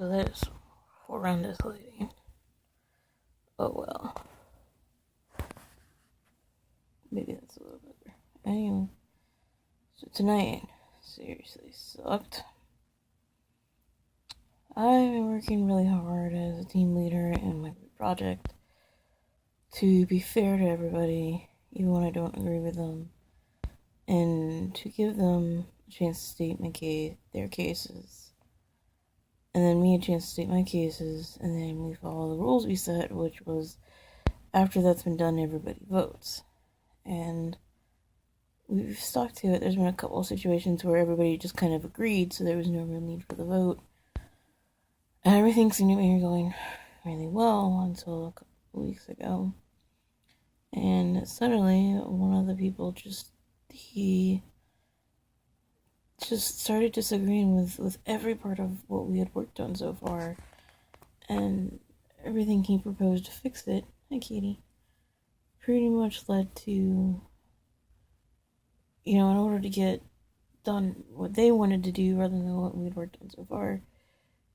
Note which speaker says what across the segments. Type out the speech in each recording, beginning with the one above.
Speaker 1: So that is horrendous lighting. Oh well. Maybe that's a little better. Anyway, so tonight seriously sucked. I've been working really hard as a team leader in my project to be fair to everybody, even when I don't agree with them, and to give them a chance to state their cases, and then me a chance to state my cases, and then we follow the rules we set, which was after that's been done, everybody votes. And we've stuck to it. There's been a couple of situations where everybody just kind of agreed, so there was no real need for the vote. And everything seemed to be going really well until a couple of weeks ago. And suddenly, one of the people he just started disagreeing with every part of what we had worked on so far. And everything he proposed to fix it, hi Katie, pretty much led to, in order to get done what they wanted to do rather than what we'd worked on so far,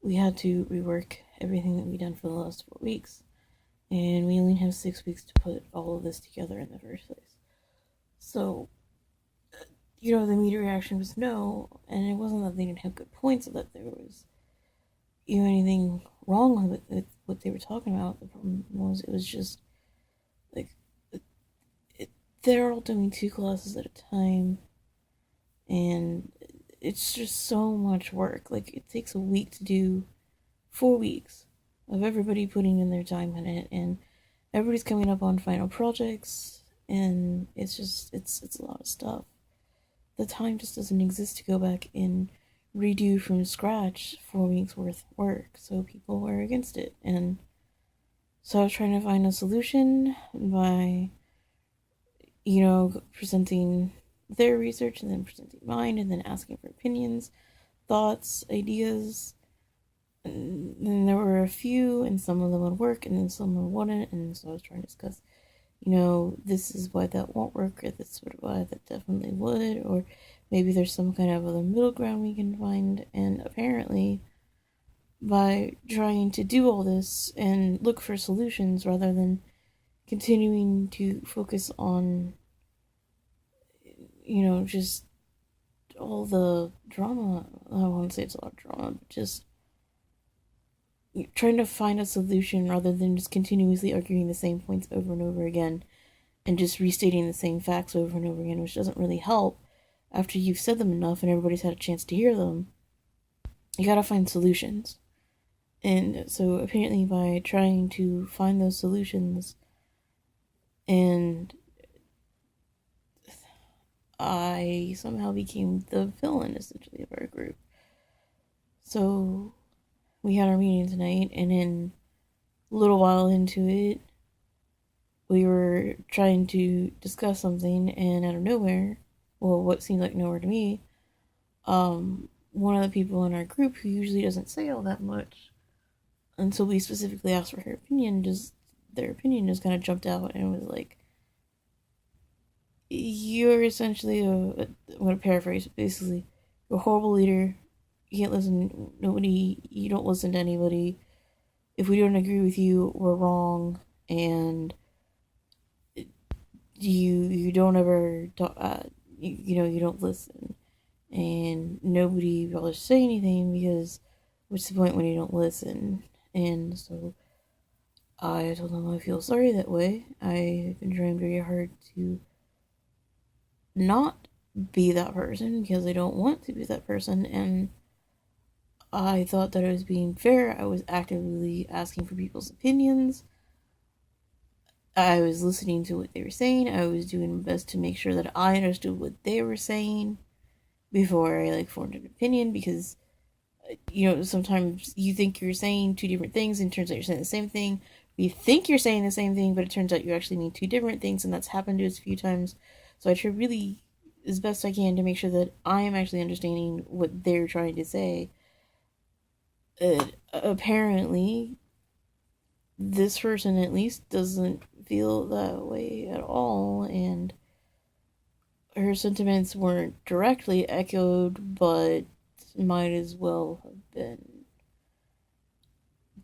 Speaker 1: we had to rework everything that we'd done for the last 4 weeks. And we only have 6 weeks to put all of this together in the first place. So, the immediate reaction was no, and it wasn't that they didn't have good points or that there was anything wrong with what they were talking about. The problem was it was just like they're all doing 2 classes at a time, and it's just so much work. Like, it takes a week to do 4 weeks of everybody putting in their time in it, and everybody's coming up on final projects, and it's a lot of stuff. The time just doesn't exist to go back and redo from scratch 4 weeks worth of work, so people were against it. And so I was trying to find a solution by, presenting their research and then presenting mine and then asking for opinions, thoughts, ideas. And there were a few, and some of them would work, and then some wouldn't. And so I was trying to discuss, this is why that won't work, or this is why that definitely would, or maybe there's some kind of other middle ground we can find. And apparently, by trying to do all this and look for solutions rather than continuing to focus on, just all the drama, I won't say it's a lot of drama, but just trying to find a solution rather than just continuously arguing the same points over and over again and just restating the same facts over and over again, which doesn't really help after you've said them enough and everybody's had a chance to hear them. You gotta find solutions. And so apparently by trying to find those solutions, and I somehow became the villain, essentially, of our group. So we had our meeting tonight, and then a little while into it, we were trying to discuss something, and out of nowhere, well, what seemed like nowhere to me, one of the people in our group who usually doesn't say all that much until we specifically asked for their opinion just kind of jumped out and was like, you're essentially I'm going to paraphrase, basically, you're a horrible leader, you can't listen you don't listen to anybody, if we don't agree with you, we're wrong, and you don't ever talk, you don't listen, and nobody bothers to say anything because what's the point when you don't listen? And so I told them I feel sorry that way. I've been trying very hard to not be that person because I don't want to be that person, and I thought that I was being fair. I was actively asking for people's opinions. I was listening to what they were saying. I was doing my best to make sure that I understood what they were saying before I formed an opinion, because sometimes you think you're saying 2 different things and it turns out you're saying the same thing. You think you're saying the same thing, but it turns out you actually mean 2 different things, and that's happened to us a few times. So I try really as best I can to make sure that I am actually understanding what they're trying to say. Apparently, this person at least doesn't feel that way at all, and her sentiments weren't directly echoed, but might as well have been.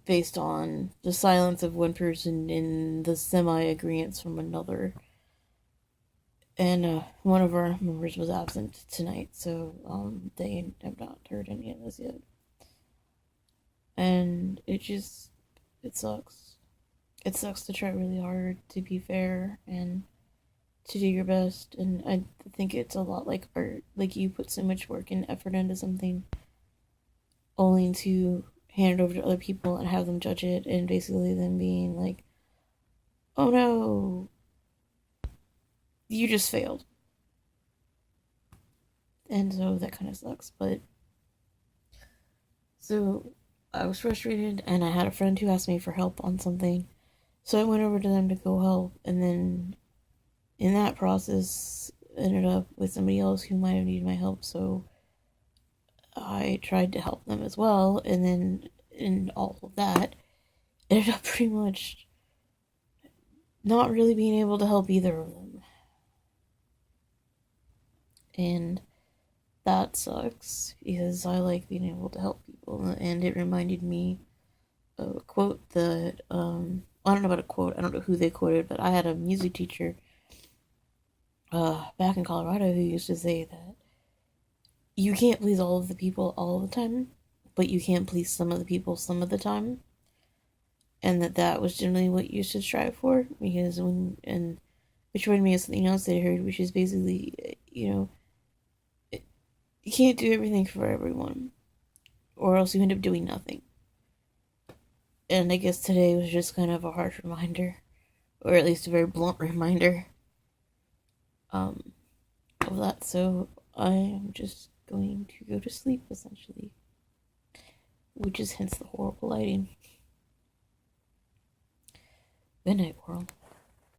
Speaker 1: based on the silence of one person and the semi-agreements from another. And one of our members was absent tonight, so they have not heard any of this yet. And it sucks. It sucks to try really hard to be fair and to do your best. And I think it's a lot like art. Like, you put so much work and effort into something only to hand it over to other people and have them judge it, and basically them being like, oh no, you just failed. And so that kind of sucks. But so I was frustrated, and I had a friend who asked me for help on something. So I went over to them to go help, and then in that process, ended up with somebody else who might have needed my help. So I tried to help them as well, and then in all of that, ended up pretty much not really being able to help either of them. And that sucks because I like being able to help people, and it reminded me of a quote that I don't know about a quote. I don't know who they quoted, but I had a music teacher back in Colorado who used to say that you can't please all of the people all the time, but you can please some of the people some of the time, and that was generally what you should strive for. Because which reminded me of something else that I heard, which is basically, you can't do everything for everyone, or else you end up doing nothing. And I guess today was just kind of a harsh reminder, or at least a very blunt reminder, um, of that. So I'm just going to go to sleep, essentially, which is hence the horrible lighting. Good night, world.